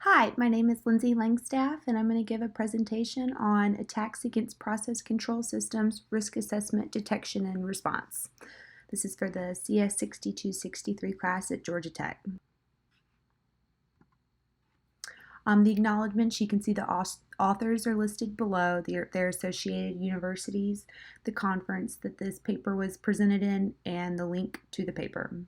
Hi, my name is Lindsay Langstaff, and I'm going to give a presentation on attacks against process control systems, risk assessment, detection, and response. This is for the CS6263 class at Georgia Tech. The acknowledgments, you can see the authors are listed below, their associated universities, the conference that this paper was presented in, and the link to the paper.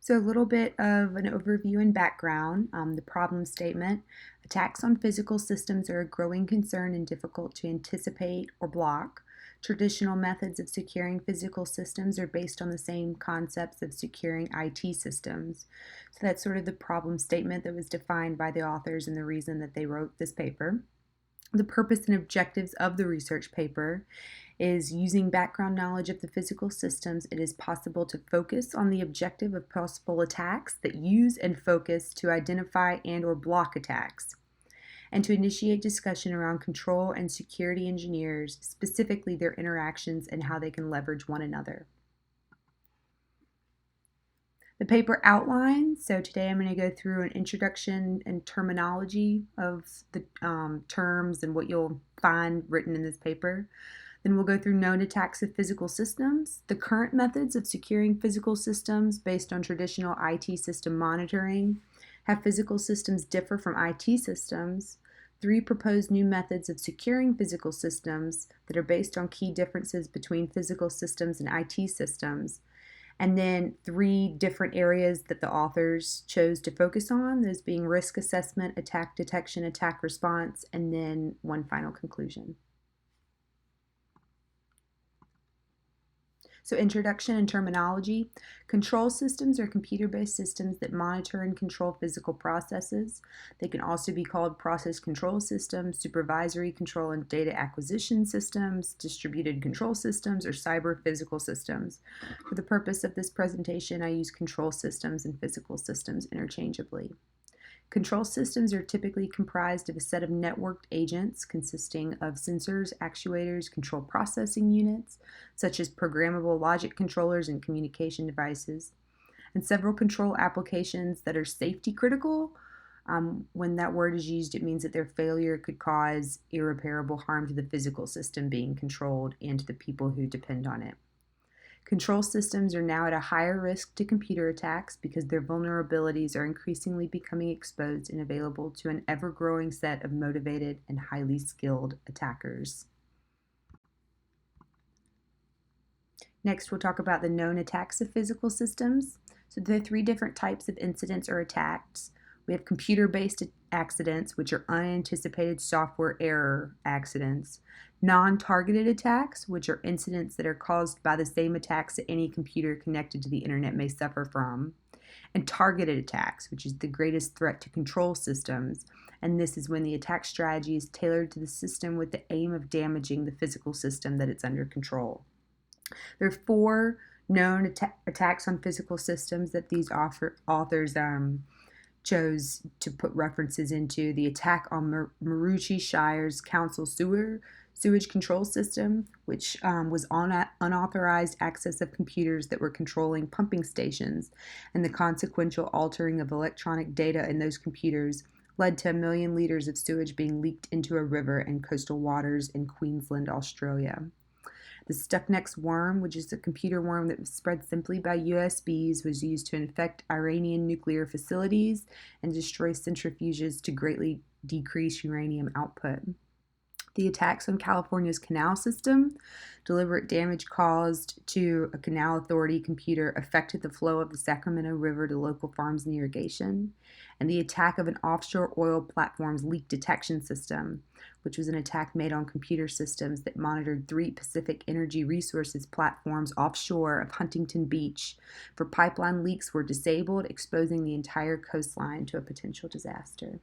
So a little bit of an overview and background. The problem statement: attacks on physical systems are a growing concern and difficult to anticipate or block. Traditional methods of securing physical systems are based on the same concepts of securing IT systems. So that's sort of the problem statement that was defined by the authors and the reason that they wrote this paper. The purpose and objectives of the research paper is: using background knowledge of the physical systems, it is possible to focus on the objective of possible attacks that use and focus to identify and/or block attacks, and to initiate discussion around control and security engineers, specifically their interactions and how they can leverage one another. The paper outline, so today I'm going to go through an introduction and terminology of the terms and what you'll find written in this paper. Then we'll go through known attacks of physical systems, the current methods of securing physical systems based on traditional IT system monitoring, how physical systems differ from IT systems, 3 proposed new methods of securing physical systems that are based on key differences between physical systems and IT systems, and then 3 different areas that the authors chose to focus on, those being risk assessment, attack detection, attack response, and then one final conclusion. So introduction and terminology. Control systems are computer-based systems that monitor and control physical processes. They can also be called process control systems, supervisory control and data acquisition systems, distributed control systems, or cyber physical systems. For the purpose of this presentation, I use control systems and physical systems interchangeably. Control systems are typically comprised of a set of networked agents consisting of sensors, actuators, control processing units, such as programmable logic controllers and communication devices, and several control applications that are safety critical. When that word is used, it means that their failure could cause irreparable harm to the physical system being controlled and to the people who depend on it. Control systems are now at a higher risk to computer attacks because their vulnerabilities are increasingly becoming exposed and available to an ever-growing set of motivated and highly skilled attackers. Next, we'll talk about the known attacks of physical systems. So there are 3 different types of incidents or attacks. We have computer-based accidents, which are unanticipated software error accidents. Non-targeted attacks, which are incidents that are caused by the same attacks that any computer connected to the internet may suffer from. And targeted attacks, which is the greatest threat to control systems. And this is when the attack strategy is tailored to the system with the aim of damaging the physical system that it's under control. There are 4 known attacks on physical systems that these authors chose to put references into: the attack on Maroochy Shire's council sewage control system, which was on unauthorized access of computers that were controlling pumping stations, and the consequential altering of electronic data in those computers led to 1 million liters of sewage being leaked into a river and coastal waters in Queensland, Australia. The Stuxnet worm, which is a computer worm that was spread simply by USBs, was used to infect Iranian nuclear facilities and destroy centrifuges to greatly decrease uranium output. The attacks on California's canal system: deliberate damage caused to a canal authority computer affected the flow of the Sacramento River to local farms and irrigation. And the attack of an offshore oil platform's leak detection system, which was an attack made on computer systems that monitored 3 Pacific Energy Resources platforms offshore of Huntington Beach for pipeline leaks were disabled, exposing the entire coastline to a potential disaster.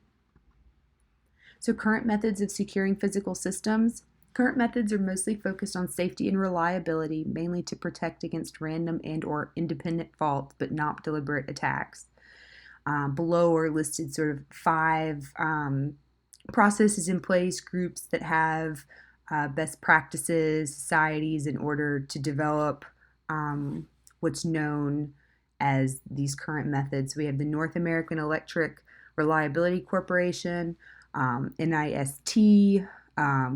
So current methods of securing physical systems. Current methods are mostly focused on safety and reliability, mainly to protect against random and/or independent faults, but not deliberate attacks. Below are listed sort of 5 processes in place, groups that have best practices, societies, in order to develop what's known as these current methods. We have the North American Electric Reliability Corporation, NIST,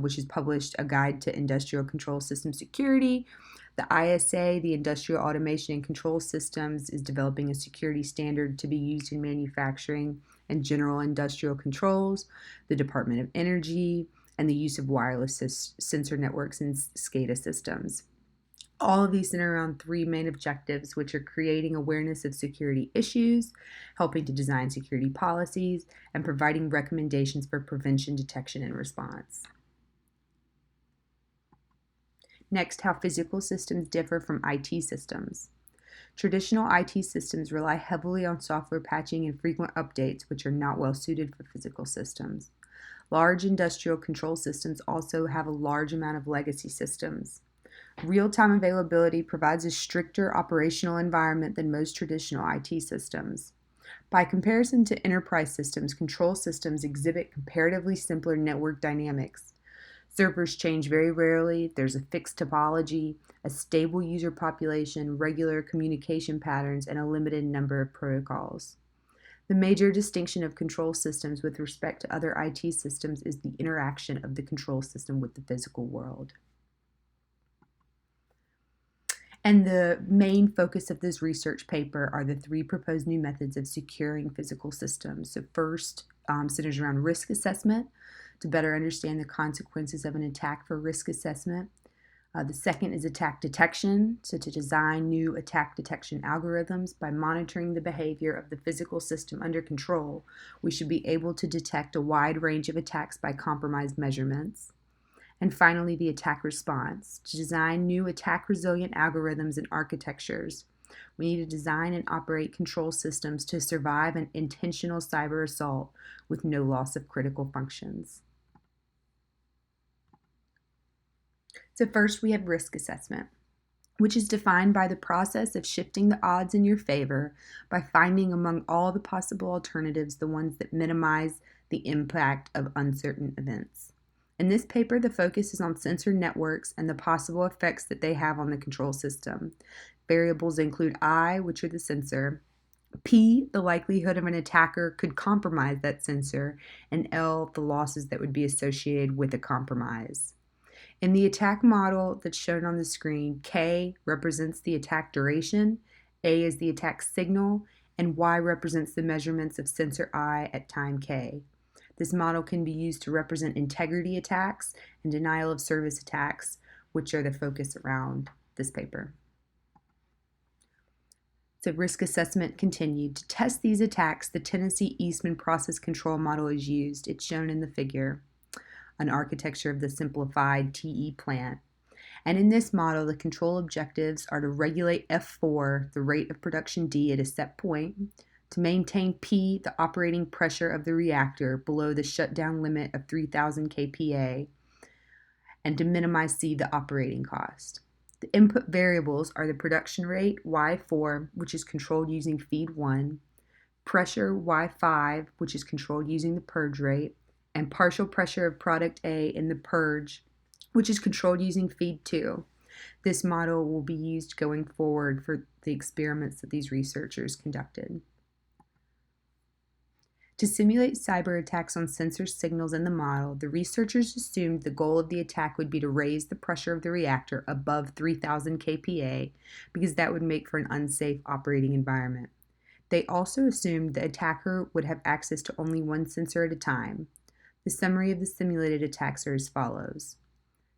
which has published a guide to industrial control system security. The ISA, the Industrial Automation and Control Systems, is developing a security standard to be used in manufacturing and general industrial controls. The Department of Energy, and the use of wireless sensor networks and SCADA systems. All of these center around three main objectives, which are creating awareness of security issues, helping to design security policies, and providing recommendations for prevention, detection, and response. Next, how physical systems differ from IT systems. Traditional IT systems rely heavily on software patching and frequent updates, which are not well suited for physical systems. Large industrial control systems also have a large amount of legacy systems. Real-time availability provides a stricter operational environment than most traditional IT systems. By comparison to enterprise systems, control systems exhibit comparatively simpler network dynamics. Servers change very rarely, there's a fixed topology, a stable user population, regular communication patterns, and a limited number of protocols. The major distinction of control systems with respect to other IT systems is the interaction of the control system with the physical world. And the main focus of this research paper are the three proposed new methods of securing physical systems. So first, centers around risk assessment to better understand the consequences of an attack for risk assessment. The second is attack detection, so to design new attack detection algorithms. By monitoring the behavior of the physical system under control, we should be able to detect a wide range of attacks by compromised measurements. And finally, the attack response, to design new attack-resilient algorithms and architectures. We need to design and operate control systems to survive an intentional cyber assault with no loss of critical functions. So first, we have risk assessment, which is defined by the process of shifting the odds in your favor by finding among all the possible alternatives the ones that minimize the impact of uncertain events. In this paper, the focus is on sensor networks and the possible effects that they have on the control system. Variables include I, which are the sensor, P, the likelihood of an attacker could compromise that sensor, and L, the losses that would be associated with a compromise. In the attack model that's shown on the screen, K represents the attack duration, A is the attack signal, and Y represents the measurements of sensor I at time K. This model can be used to represent integrity attacks and denial of service attacks, which are the focus around this paper. So risk assessment continued. To test these attacks, the Tennessee Eastman process control model is used. It's shown in the figure, an architecture of the simplified TE plant. And in this model, the control objectives are to regulate F4, the rate of production D at a set point, to maintain P, the operating pressure of the reactor, below the shutdown limit of 3,000 kPa, and to minimize C, the operating cost. The input variables are the production rate, Y4, which is controlled using feed 1, pressure, Y5, which is controlled using the purge rate, and partial pressure of product A in the purge, which is controlled using feed 2. This model will be used going forward for the experiments that these researchers conducted. To simulate cyber attacks on sensor signals in the model, the researchers assumed the goal of the attack would be to raise the pressure of the reactor above 3,000 kPa because that would make for an unsafe operating environment. They also assumed the attacker would have access to only one sensor at a time. The summary of the simulated attacks are as follows.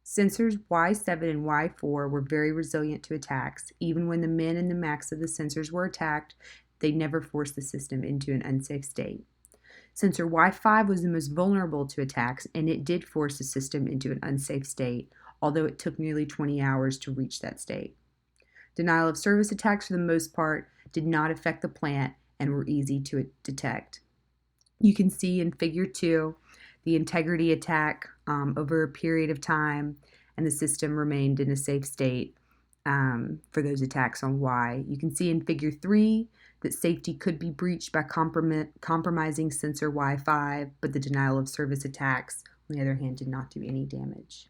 Sensors Y7 and Y4 were very resilient to attacks. Even when the min and the max of the sensors were attacked, they never forced the system into an unsafe state. Sensor Y5 was the most vulnerable to attacks, and it did force the system into an unsafe state, although it took nearly 20 hours to reach that state. Denial of service attacks, for the most part, did not affect the plant and were easy to detect. You can see in Figure 2 the integrity attack over a period of time, and the system remained in a safe state for those attacks on Y. You can see in Figure 3 that safety could be breached by compromising sensor Y5, but the denial of service attacks, on the other hand, did not do any damage.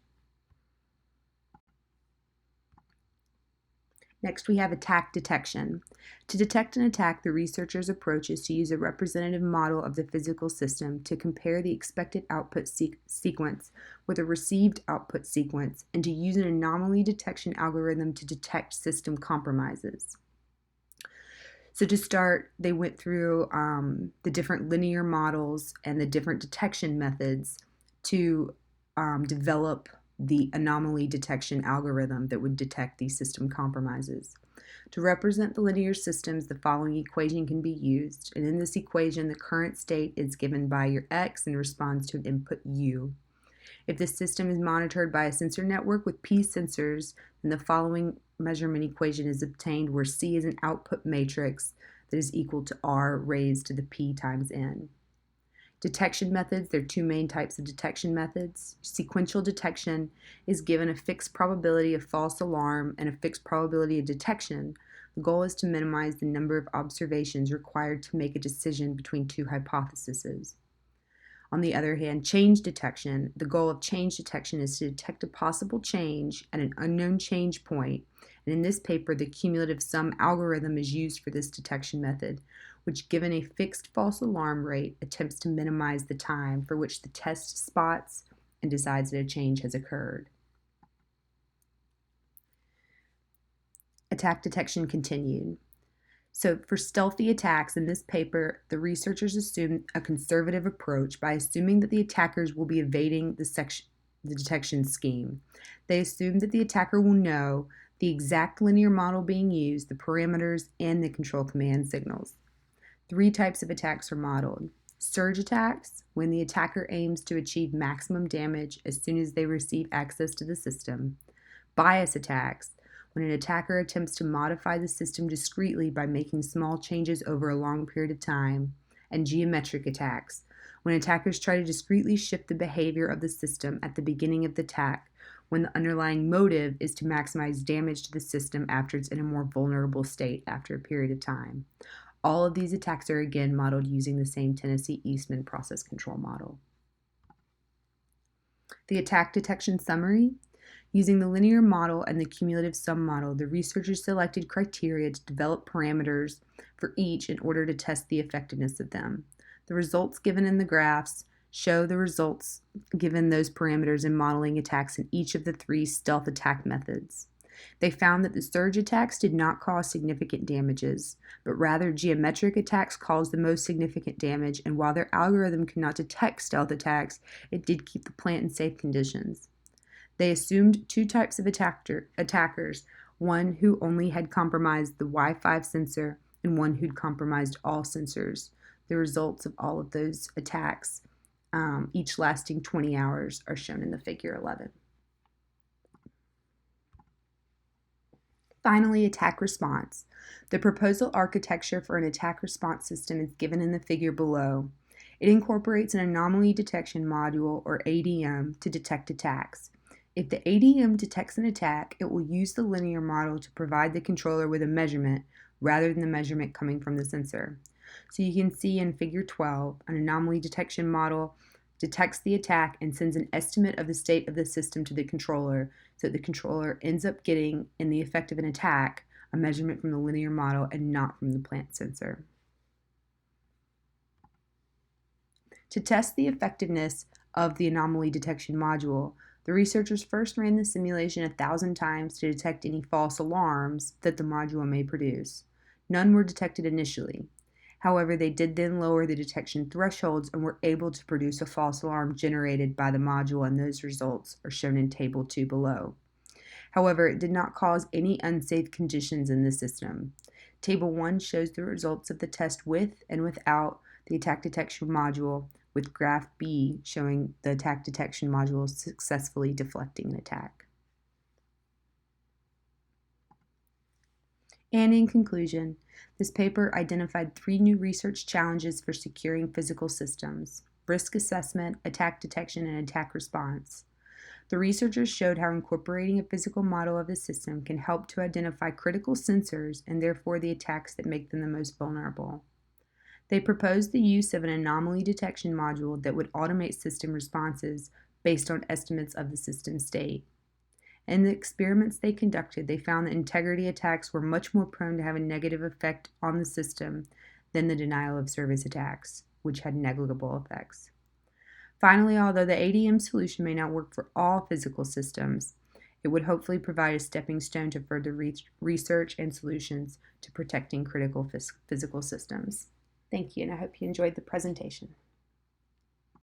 Next, we have attack detection. To detect an attack, the researcher's approach is to use a representative model of the physical system to compare the expected output sequence with a received output sequence and to use an anomaly detection algorithm to detect system compromises. So to start, they went through the different linear models and the different detection methods to develop the anomaly detection algorithm that would detect these system compromises. To represent the linear systems, the following equation can be used, and in this equation, the current state is given by your x and responds to an input u. If the system is monitored by a sensor network with p sensors, then the following measurement equation is obtained where c is an output matrix that is equal to r raised to the p times n. Detection methods, there are two main types of detection methods. Sequential detection is given a fixed probability of false alarm and a fixed probability of detection. The goal is to minimize the number of observations required to make a decision between two hypotheses. On the other hand, change detection, the goal of change detection is to detect a possible change at an unknown change point. And in this paper, the cumulative sum algorithm is used for this detection method, which, given a fixed false alarm rate, attempts to minimize the time for which the test spots and decides that a change has occurred. Attack detection continued. So for stealthy attacks in this paper, the researchers assumed a conservative approach by assuming that the attackers will be evading the detection scheme. They assume that the attacker will know the exact linear model being used, the parameters, and the control command signals. Three types of attacks are modeled. Surge attacks, when the attacker aims to achieve maximum damage as soon as they receive access to the system. Bias attacks, when an attacker attempts to modify the system discreetly by making small changes over a long period of time. And geometric attacks, when attackers try to discreetly shift the behavior of the system at the beginning of the attack, when the underlying motive is to maximize damage to the system after it's in a more vulnerable state after a period of time. All of these attacks are again modeled using the same Tennessee-Eastman process control model. The attack detection summary. Using the linear model and the cumulative sum model, the researchers selected criteria to develop parameters for each in order to test the effectiveness of them. The results given in the graphs show the results given those parameters in modeling attacks in each of the three stealth attack methods. They found that the surge attacks did not cause significant damages, but rather geometric attacks caused the most significant damage, and while their algorithm could not detect stealth attacks, it did keep the plant in safe conditions. They assumed two types of attackers, one who only had compromised the Wi-Fi sensor and one who'd compromised all sensors. The results of all of those attacks, each lasting 20 hours, are shown in the figure 11. Finally, attack response. The proposal architecture for an attack response system is given in the figure below. It incorporates an anomaly detection module, or ADM, to detect attacks. If the ADM detects an attack, it will use the linear model to provide the controller with a measurement rather than the measurement coming from the sensor. So you can see in figure 12, an anomaly detection model detects the attack and sends an estimate of the state of the system to the controller, so that the controller ends up getting, in the effect of an attack, a measurement from the linear model and not from the plant sensor. To test the effectiveness of the anomaly detection module, the researchers first ran the simulation 1,000 times to detect any false alarms that the module may produce. None were detected initially. However, they did then lower the detection thresholds and were able to produce a false alarm generated by the module, and those results are shown in Table 2 below. However, it did not cause any unsafe conditions in the system. Table 1 shows the results of the test with and without the attack detection module, with graph B showing the attack detection module successfully deflecting an attack. And in conclusion, this paper identified 3 new research challenges for securing physical systems: risk assessment, attack detection, and attack response. The researchers showed how incorporating a physical model of the system can help to identify critical sensors and therefore the attacks that make them the most vulnerable. They proposed the use of an anomaly detection module that would automate system responses based on estimates of the system state. In the experiments they conducted, they found that integrity attacks were much more prone to have a negative effect on the system than the denial of service attacks, which had negligible effects. Finally, although the ADM solution may not work for all physical systems, it would hopefully provide a stepping stone to further research and solutions to protecting critical physical systems. Thank you, and I hope you enjoyed the presentation.